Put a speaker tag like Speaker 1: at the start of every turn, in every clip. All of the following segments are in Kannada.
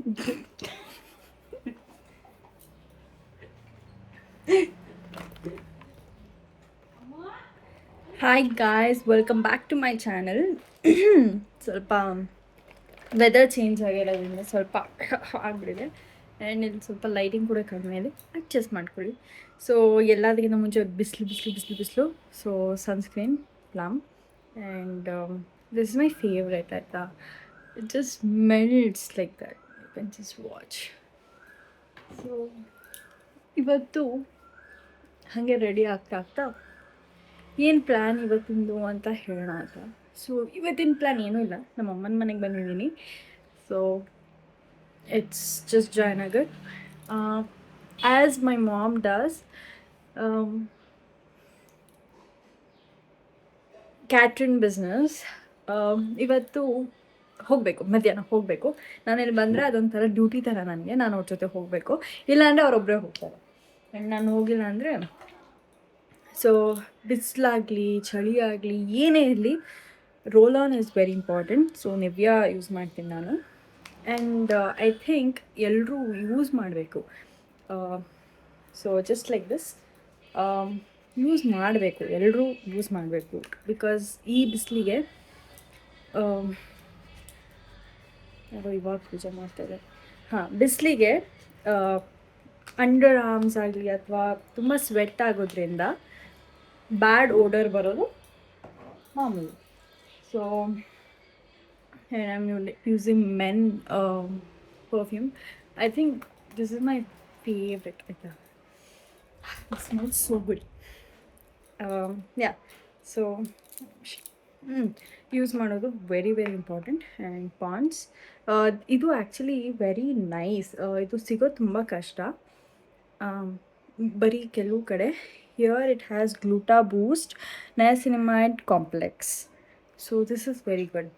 Speaker 1: Hi guys, welcome back to my channel. ಸ್ವಲ್ಪ ವೆದರ್ ಚೇಂಜ್ ಆಗಿರೋದ್ರಿಂದ ಸ್ವಲ್ಪ ಆಗಿಬಿಟ್ಟಿದೆ ಆ್ಯಂಡ್ ಇಲ್ಲಿ ಸ್ವಲ್ಪ ಲೈಟಿಂಗ್ ಕೂಡ ಕಡಿಮೆ ಇದೆ, ಅಡ್ಜಸ್ಟ್ ಮಾಡ್ಕೊಳ್ಳಿ. ಸೊ ಎಲ್ಲದಕ್ಕಿಂತ ಮುಂಚೆ ಬಿಸಿಲು ಬಿಸಿಲು ಬಿಸಿಲು ಬಿಸಿಲು. So sunscreen Plum and this is my favourite ಆಯಿತಾ. It just melts like that, you can just watch. So ಇವತ್ತು ಹಾಗೆ ರೆಡಿ ಆಗ್ತಾ ಆಗ್ತಾ ಏನು ಪ್ಲ್ಯಾನ್ ಇವತ್ತಿಂದು ಅಂತ ಹೇಳೋಣ ಅಂತ. ಸೊ ಇವತ್ತಿನ ಪ್ಲ್ಯಾನ್ ಏನೂ ಇಲ್ಲ, ನಮ್ಮ ಅಮ್ಮನ ಮನೆಗೆ ಬಂದಿದ್ದೀನಿ. So it's just Jayanagar as my mom does catering business. ಇವತ್ತು ಹೋಗಬೇಕು, ಮಧ್ಯಾಹ್ನ ಹೋಗಬೇಕು. ನಾನಿಲ್ಲಿ ಬಂದರೆ ಅದೊಂಥರ ಡ್ಯೂಟಿ ಥರ ನನಗೆ, ನಾನು ಅವ್ರ ಜೊತೆ ಹೋಗಬೇಕು. ಇಲ್ಲಾಂದರೆ ಅವರೊಬ್ಬರೇ ಹೋಗ್ತಾರೆ ಆ್ಯಂಡ್ ನಾನು ಹೋಗಿಲ್ಲ ಅಂದರೆ ಸೊ ಬಿಸಿಲಾಗಲಿ ಚಳಿ ಆಗಲಿ ಏನೇ ಇರಲಿ, roll on is very important. So Nivea use ಮಾಡ್ತೀನಿ ನಾನು ಆ್ಯಂಡ್ ಐ ಥಿಂಕ್ ಎಲ್ಲರೂ ಯೂಸ್ ಮಾಡಬೇಕು. So just like this use ಮಾಡಬೇಕು, ಎಲ್ಲರೂ ಯೂಸ್ ಮಾಡಬೇಕು. ಬಿಕಾಸ್ ಈ ಬಿಸಿಲಿಗೆ ಯಾರೋ ಇವಾಗ ಪೂಜೆ ಮಾಡ್ತಾರೆ. ಬಿಸಿಲಿಗೆ ಅಂಡರ್ ಆರ್ಮ್ಸ್ ಆಗಲಿ ಅಥವಾ ತುಂಬ ಸ್ವೆಟ್ ಆಗೋದ್ರಿಂದ ಬ್ಯಾಡ್ ಓಡರ್ ಬರೋದು ಮಾಮೂಲಿ. So I am using men perfume. I think this is my favourite ಆಯಿತಾ. It smells so good. Yeah, so use ಮಾಡೋದು very very important. And Pond's ಇದು ಆ್ಯಕ್ಚುಲಿ ವೆರಿ ನೈಸ್. ಇದು ಸಿಗೋದು ತುಂಬ ಕಷ್ಟ, ಬರೀ ಕೆಲವು ಕಡೆ. Here it has gluta boost niacinamide complex. So this is very good.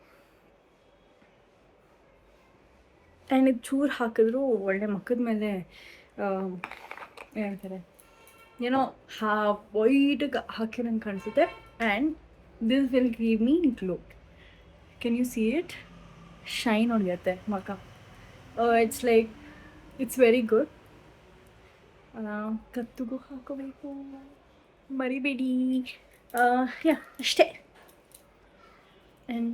Speaker 1: And ಇದು ಚೂರು ಹಾಕಿದ್ರು ಒಳ್ಳೆ ಮಕ್ಕದ ಮೇಲೆ ಏನಂತಾರೆ ಏನೋ ವೈಟ್ಗೆ ಹಾಕಿರಂಗೆ ಕಾಣಿಸುತ್ತೆ. And this will give me glow. Can you see it? Shine ಹೊಡೆಯುತ್ತೆ ಮಖ. It's like it's very good. ಕತ್ತಿಗೂ ಹಾಕೋಬೇಕು, ಮರಿಬೇಡಿ. ಯಾ, ಅಷ್ಟೇ. ಆ್ಯಂಡ್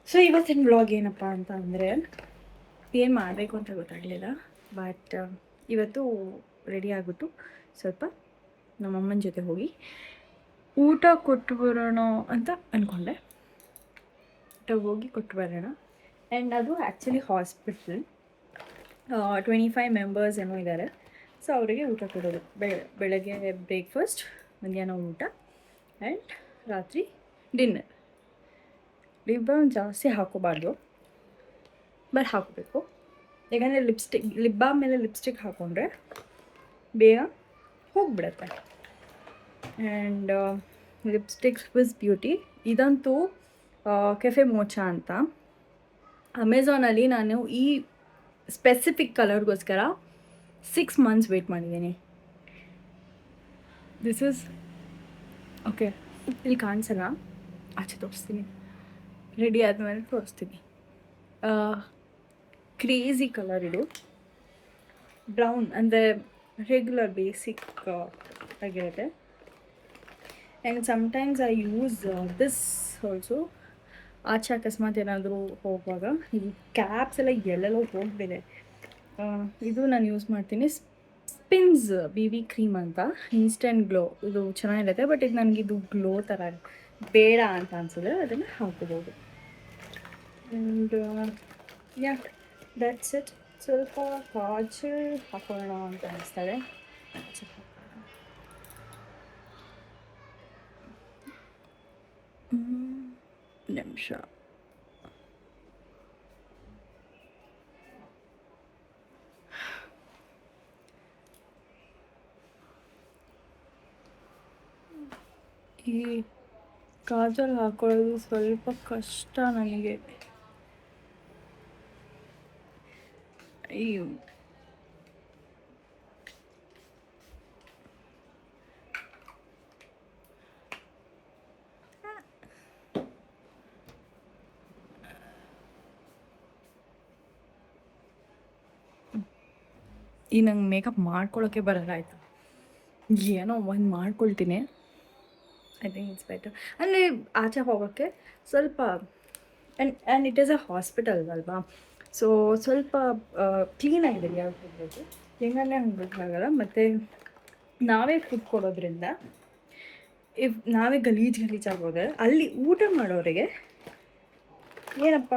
Speaker 1: ಸೊ ಇವತ್ತಿನ ಬ್ಲಾಗ್ ಏನಪ್ಪ ಅಂತ ಅಂದರೆ, ಏನು ಮಾಡಬೇಕು ಅಂತ ಗೊತ್ತಾಗಲಿಲ್ಲ. ಬಟ್ ಇವತ್ತು ರೆಡಿ ಆಗಿಬಿಟ್ಟು ಸ್ವಲ್ಪ ನಮ್ಮಮ್ಮನ ಜೊತೆ ಹೋಗಿ ಊಟ ಕೊಟ್ಟು ಬರೋಣ ಅಂತ ಅಂದ್ಕೊಂಡೆ. ಊಟ ಹೋಗಿ ಕೊಟ್ಟು ಬರೋಣ. ಆ್ಯಂಡ್ ಅದು ಆ್ಯಕ್ಚುಲಿ ಹಾಸ್ಪಿಟಲ್ 25 ಮೆಂಬರ್ಸ್ ಏನೋ ಇದ್ದಾರೆ. ಸೊ ಅವರಿಗೆ ಊಟ ಕೊಡೋದು. ಬೆಳಗ್ಗೆ ಬ್ರೇಕ್ಫಾಸ್ಟ್, ಮಧ್ಯಾಹ್ನ ಊಟ ಆ್ಯಂಡ್ ರಾತ್ರಿ ಡಿನ್ನರ್. ಲಿಪ್ ಬಾಮ್ ಜಾಸ್ತಿ ಹಾಕೋಬಾರ್ದು, ಬಟ್ ಹಾಕೋಬೇಕು. ಯಾಕಂದರೆ ಲಿಪ್ ಬಾಮ್ ಮೇಲೆ ಲಿಪ್ಸ್ಟಿಕ್ ಹಾಕ್ಕೊಂಡ್ರೆ ಬೇಗ ಹೋಗಿಬಿಡತ್ತೆ. ಆ್ಯಂಡ್ ಲಿಪ್ಸ್ಟಿಕ್ ಸ್ವಿಸ್ ಬ್ಯೂಟಿ ಇದಂತೂ ಕೆಫೆ ಮೋಚಾ ಅಂತ. ಅಮೆಝಾನಲ್ಲಿ ನಾನು ಈ ಸ್ಪೆಸಿಫಿಕ್ ಕಲರ್ಗೋಸ್ಕರ 6 months ವೆಯ್ಟ್ ಮಾಡಿದ್ದೀನಿ. ದಿಸ್ ಇಸ್ ಓಕೆ, ಇಲ್ಲಿ ಕಾಣಿಸಲ್ಲ, ಆಚೆ ತೋರಿಸ್ತೀನಿ, ರೆಡಿ ಆದಮೇಲೆ ತೋರಿಸ್ತೀನಿ. ಕ್ರೇಜಿ ಕಲರ್ ಇದು, ಬ್ರೌನ್ ಅಂದರೆ ರೆಗ್ಯುಲರ್ ಬೇಸಿಕ್ ಆಗಿರುತ್ತೆ. And sometimes I use this also. ಆಚೆ ಅಕಸ್ಮಾತ್ ಏನಾದರೂ ಹೋಗುವಾಗ ಈ ಕ್ಯಾಪ್ಸ್ ಎಲ್ಲ ಎಲ್ಲೆಲ್ಲೋ ಹೋಗ್ಬಿದೆ. ಇದು ನಾನು ಯೂಸ್ ಮಾಡ್ತೀನಿ, ಸ್ಪಿನ್ಸ್ BB ಕ್ರೀಮ್ ಅಂತ, ಇನ್ಸ್ಟೆಂಟ್ ಗ್ಲೋ. ಇದು ಚೆನ್ನಾಗಿರುತ್ತೆ, ಬಟ್ ಇದು ನನಗಿದು ಗ್ಲೋ ಥರ ಬೇಡ ಅಂತ ಅನ್ಸಿದ್ರೆ ಅದನ್ನು ಹಾಕೋಬೋದು. And yeah, that's it. ಸ್ವಲ್ಪ ಕಾಜಲ್ ಹಾಕೋಣ ಅಂತ ಅನಿಸ್ತಾರೆ. ನಿಮಿಷ. ಈ ಕಾಜಲ್ ಹಾಕೊಳ್ಳೋದು ಸ್ವಲ್ಪ ಕಷ್ಟ ನನಗೆ. ಅಯ್ಯೋ, ಈ ನಂಗೆ ಮೇಕಪ್ ಮಾಡ್ಕೊಳ್ಳೋಕ್ಕೆ ಬರಲ್ಲ ಆಯಿತು, ಏನೋ ಒಂದು ಮಾಡ್ಕೊಳ್ತೀನಿ. I think it's better. ಅಂದರೆ ಆಚೆ ಹೋಗೋಕ್ಕೆ ಸ್ವಲ್ಪ and it is a hospital ಅಲ್ವಾ, ಸೊ ಸ್ವಲ್ಪ ಕ್ಲೀನಾಗಿದೆ ಯಾವುದು ಹೆಂಗಂದರೆ ಹಂಗೆ ಬೇಕಾಗಲ್ಲ. ಮತ್ತು ನಾವೇ ಫುಡ್ ಕೊಡೋದ್ರಿಂದ ನಾವೇ ಗಲೀಜಾಗೋದ್ರೆ ಅಲ್ಲಿ ಊಟ ಮಾಡೋರಿಗೆ ಏನಪ್ಪ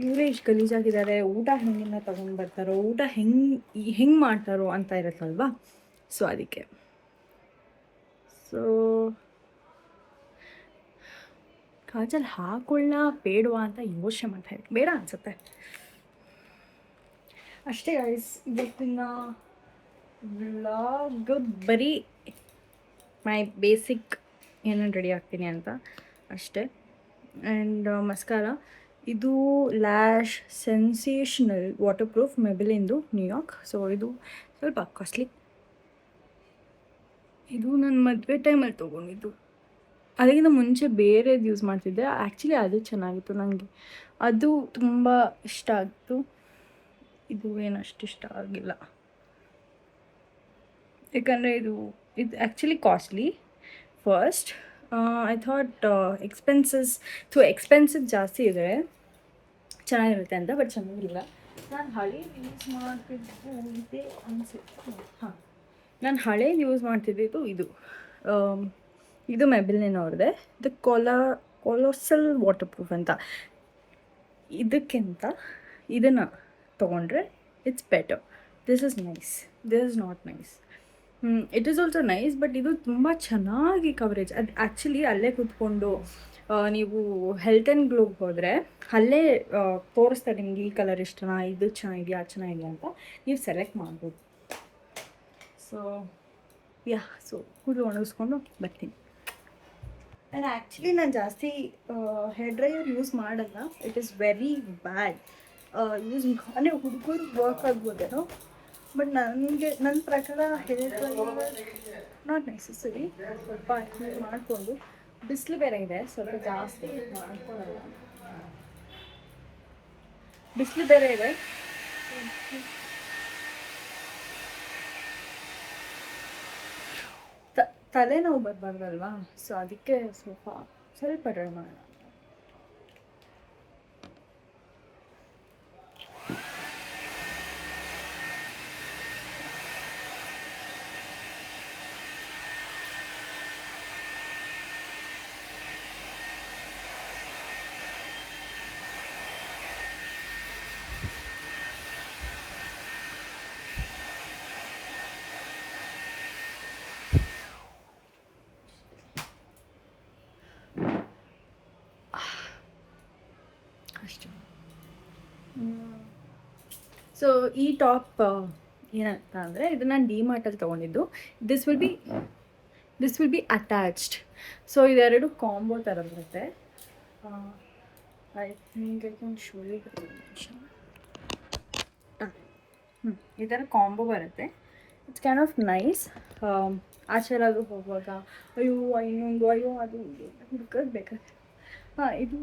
Speaker 1: ಇವರೇ ಇಷ್ಟು ಗಲೀಜಾಗಿದ್ದಾರೆ, ಊಟ ಹೆಂಗಿನ ತೊಗೊಂಡು ಬರ್ತಾರೋ, ಊಟ ಹೆಂಗೆ ಮಾಡ್ತಾರೋ ಅಂತ ಇರುತ್ತಲ್ವಾ. ಸೊ ಅದಕ್ಕೆ ಕಾಜಲ್ ಹಾಕೊಳ್ಳ ಬೇಡವಾ ಅಂತ ಯೋಚನೆ ಮಾಡ್ತಾ ಇದ್ದೀನಿ. ಬೇಡ ಅನಿಸುತ್ತೆ ಅಷ್ಟೇ ಗೈಸ್. ಇವತ್ತಿನ ವ್ಲಾಗ್ ಬರೀ ಮೈ ಬೇಸಿಕ್ ಏನೇನು ರೆಡಿ ಆಗ್ತೀನಿ ಅಂತ ಅಷ್ಟೇ. ಆ್ಯಂಡ್ ಮಸ್ಕಾರ ಇದು ಲ್ಯಾಶ್ ಸೆನ್ಸೇಷನಲ್ ವಾಟರ್ ಪ್ರೂಫ್ ಮೆಬಿಲಿಂದು ನ್ಯೂಯಾರ್ಕ್. ಸೊ ಇದು ಸ್ವಲ್ಪ ಕಾಸ್ಟ್ಲಿ. ಇದು ನನ್ನ ಮದುವೆ ಟೈಮಲ್ಲಿ ತೊಗೊಂಡಿದ್ದು. ಅದಕ್ಕಿಂತ ಮುಂಚೆ ಬೇರೆದು ಯೂಸ್ ಮಾಡ್ತಿದ್ದೆ. ಆ್ಯಕ್ಚುಲಿ ಅದು ಚೆನ್ನಾಗಿತ್ತು, ನನಗೆ ಅದು ತುಂಬ ಇಷ್ಟ ಆಗಿತ್ತು. ಇದು ಏನಷ್ಟು ಇಷ್ಟ ಆಗಿಲ್ಲ, ಯಾಕಂದರೆ ಇದು actually costly. First I thought expensive ಜಾಸ್ತಿ ಇದೆ, ಚೆನ್ನಾಗಿರುತ್ತೆ ಅಂತ, ಬಟ್ ಚೆನ್ನಾಗಿಲ್ಲ. ನಾನು ಹಳೇದು ಯೂಸ್ ಮಾಡ್ತಿದ್ದು ಇದೆ ಅನಿಸುತ್ತೆ. ಹಾಂ, ನಾನು ಹಳೇದು ಯೂಸ್ ಮಾಡ್ತಿದ್ದಿದ್ದು ಇದು ಮೆಬಿಲಿನವ್ರದ್ದೆ. ಇದು ಕೊಲೋಸಲ್ ವಾಟರ್ ಪ್ರೂಫ್ ಅಂತ. ಇದಕ್ಕಿಂತ ಇದನ್ನು ತೊಗೊಂಡ್ರೆ it's better. This is nice, this is not nice. It is also nice, but ಇದು ತುಂಬ ಚೆನ್ನಾಗಿ ಕವರೇಜ್. ಅದು ಆ್ಯಕ್ಚುಲಿ ಅಲ್ಲೇ ಕೂತ್ಕೊಂಡು ನೀವು ಹೆಲ್ತ್ ಆ್ಯಂಡ್ ಗ್ಲೋಗೆ ಹೋದರೆ ಅಲ್ಲೇ ತೋರಿಸ್ತಾರೆ ನಿಮ್ಗೆ ಈ ಕಲರ್ ಇಷ್ಟನಾ, ಇದು ಚೆನ್ನಾಗಿದೆಯಾ, ಅದು ಚೆನ್ನಾಗಿದೆಯಾ ಅಂತ ನೀವು ಸೆಲೆಕ್ಟ್ ಮಾಡ್ಬೋದು. ಸೊ ಕೂದಲು ಒಣಗಿಸ್ಕೊಂಡು ಬರ್ತೀನಿ. ಆ್ಯಂಡ್ ಆ್ಯಕ್ಚುಲಿ ನಾನು ಜಾಸ್ತಿ ಹೇರ್ ಡ್ರೈಯರ್ ಯೂಸ್ ಮಾಡಲ್ಲ. It is very bad use. ಅಂದರೆ ಹುಡುಗರು ವರ್ಕ್ ಆಗ್ಬೋದೇನೋ, ಬಟ್ ನನ್ನ ಪ್ರಕಾರ ಹೇರ್ ಡ್ರೈಯರ್ ನಾಟ್ ನೆಸೆಸರಿ. ಸ್ವಲ್ಪ ಮಾಡಿಕೊಂಡು ಬಿಸಿಲು ಬೇರೆ ಇದೆ, ಸ್ವಲ್ಪ ಜಾಸ್ತಿ ಮಾಡ್ಕೊಳ್ಳಲ್ಲ. ಬಿಸಿಲು ಬೇರೆ ಇದೆ, ತಲೆನೋವು ಬರಬಾರ್ದಲ್ವಾ, ಸೊ ಅದಕ್ಕೆ ಸ್ವಲ್ಪ ಡ್ರೈ ಮಾಡೋಣ. ಅಷ್ಟು. ಸೊ ಈ ಟಾಪ್ ಏನಂತ ಅಂದರೆ ಇದು ನಾನು ಡಿಮಾರ್ಟಲ್ಲಿ ತೊಗೊಂಡಿದ್ದು. This will be attached. So ಇದೆರಡು ಕಾಂಬೋ ಥರ ಬರುತ್ತೆ. I think I can show you. ಈ ಥರ ಕಾಂಬೋ ಬರುತ್ತೆ. It's kind of nice. ಆಚೆ ಎಲ್ಲಾದರೂ ಹೋಗುವಾಗ ಅಯ್ಯೋ ಅದು ಹುಡ್ಕೋದು ಬೇಕಾದ್ರೆ ಇದು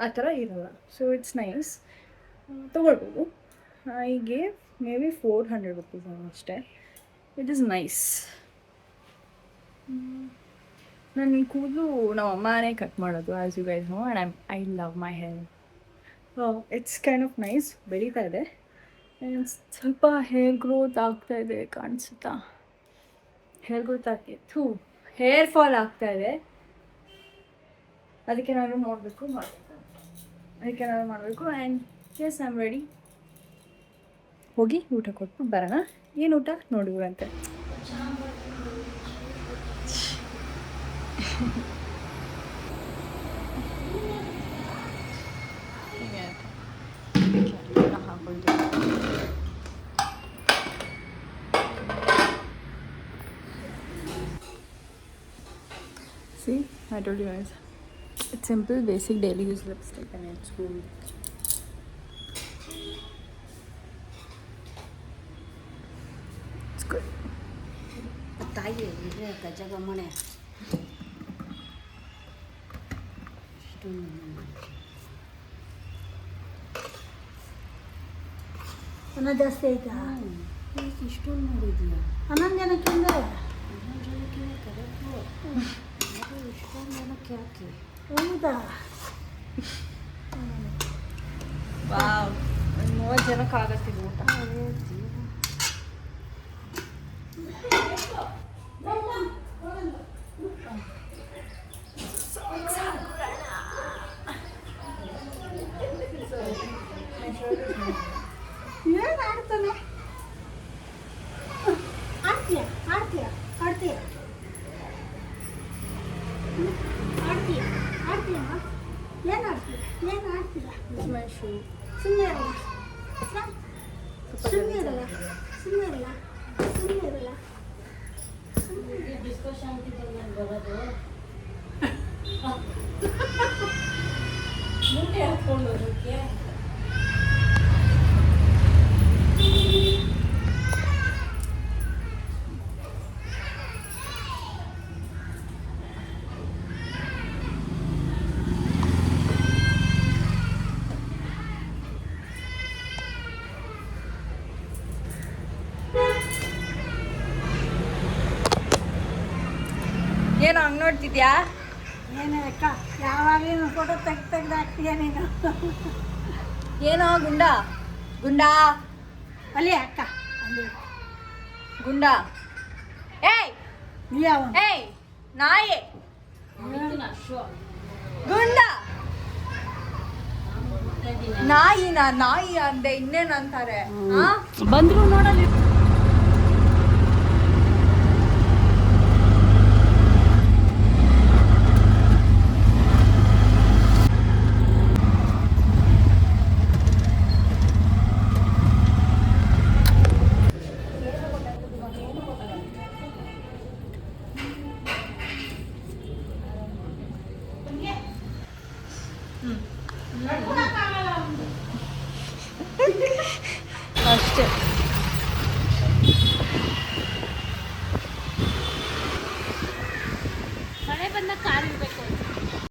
Speaker 1: ಆ ಥರ ಇರಲ್ಲ. ಸೊ ಇಟ್ಸ್ ನೈಸ್, ತೊಗೊಳ್ಬೋದು. I gave maybe 400 rupees ಅಷ್ಟೇ. It is nice. ನನ್ನ ಕೂದಲು ನಮ್ಮ ಅಮ್ಮನೇ ಕಟ್ ಮಾಡೋದು, as you guys know, and I love my hair. It's kind of nice, ಬೆಳೀತಾ ಇದೆ. ಆ್ಯಂಡ್ ಸ್ವಲ್ಪ ಹೇರ್ ಗ್ರೋತ್ ಆಗ್ತಾಯಿದೆ, ಕಾಣಿಸುತ್ತಾ? ಹೇರ್ ಗ್ರೋತ್ ಆಗ್ತಿತ್ತು, ಹೇರ್ ಫಾಲ್ ಆಗ್ತಾಯಿದೆ. ಅದಕ್ಕೆ ನಾನು ಮಾಡಬೇಕು. And yes, I am ready. ಹೋಗಿ ಊಟ ಕೊಟ್ಟು ಬರೋಣ. ಏನು ಊಟ ನೋಡುವಂತೆ. See, I told you guys. It's simple, basic daily use lipstick and it's good. It's good.
Speaker 2: ತಾಯಿ ಇದೆ ಗಜಗ ಮನೆ ಅನ್ನ ಜಾಸ್ತಿ ಆಯ್ತಾ? ಇಷ್ಟೊಂದು ಮಾಡಿದ್ಯಾ?
Speaker 3: 11 ಜನಕ್ಕೆ ಅಂದರೆ
Speaker 2: 11 ಜನಕ್ಕೆ ಕರೆಕ್ಟು. ಅದು ಇಷ್ಟೊಂದು ಜನಕ್ಕೆ ಯಾಕೆ?
Speaker 3: ಹೌದಾ?
Speaker 1: ವಾವ್, ಒಂದು 30 ಜನಕ್ಕೆ ಆಗತ್ತಿದ್ದು ಊಟ.
Speaker 3: ಏನು ಆಡ್ತಾನೆ? ಆಡ್ತೀಯ ಆಡ್ತೀಯ ಆಡ್ತೀಯ ಆಡ್ತೀಯ ಆಡ್ತೀಯ ಏನು ಆಡ್ತೀಯ ಏನು ಆಡ್ತೀಯ?
Speaker 1: ಮೈ ಶೂ.
Speaker 3: ಸುಮ್ಮನೆ ಇರಲ್ಲ ಸುಮ್ಮನೆ ಇರಲ್ಲ ಸುಮ್ಮನೆ ಇರಲ್ಲ ಸುಮ್ಮನೆ ಇರಲ್ಲ.
Speaker 2: ಡಿಸ್ಕಷನ್ ಅಂತಿದ್ದಲ್ಲ ಬರೋದು. ಮೂಟೆ ಹಾಕ್ಕೊಂಡು ಹೋಗೋಕ್ಕೆ
Speaker 1: ಏನು ಹಂಗೆ ನೋಡ್ತಿದ್ಯಾ?
Speaker 3: ಏನೇ ಅಕ್ಕ ಯಾವಾಗಲೂ ಫೋಟೋ ತೆಗ್ದು ಹಾಕ್ತೀಯ ನೀನು.
Speaker 1: ಏನೋ ಗುಂಡ ಗುಂಡಾ
Speaker 3: ಅಲ್ಲಿ ಅಕ್ಕ ಅಲ್ಲಿ
Speaker 1: ಗುಂಡ. ಏಯ್
Speaker 3: ನೀ ಅವನು
Speaker 1: ಏಯ್ ನಾಯಿ
Speaker 2: ಅಶ್ವ
Speaker 1: ಗುಂಡ. ನಾಯಿನ ನಾಯಿ ಅಂದೆ ಇನ್ನೇನು ಅಂತಾರೆ?
Speaker 2: ಬಂದ್ರು ನೋಡಲಿ.
Speaker 1: ಅಷ್ಟೇ.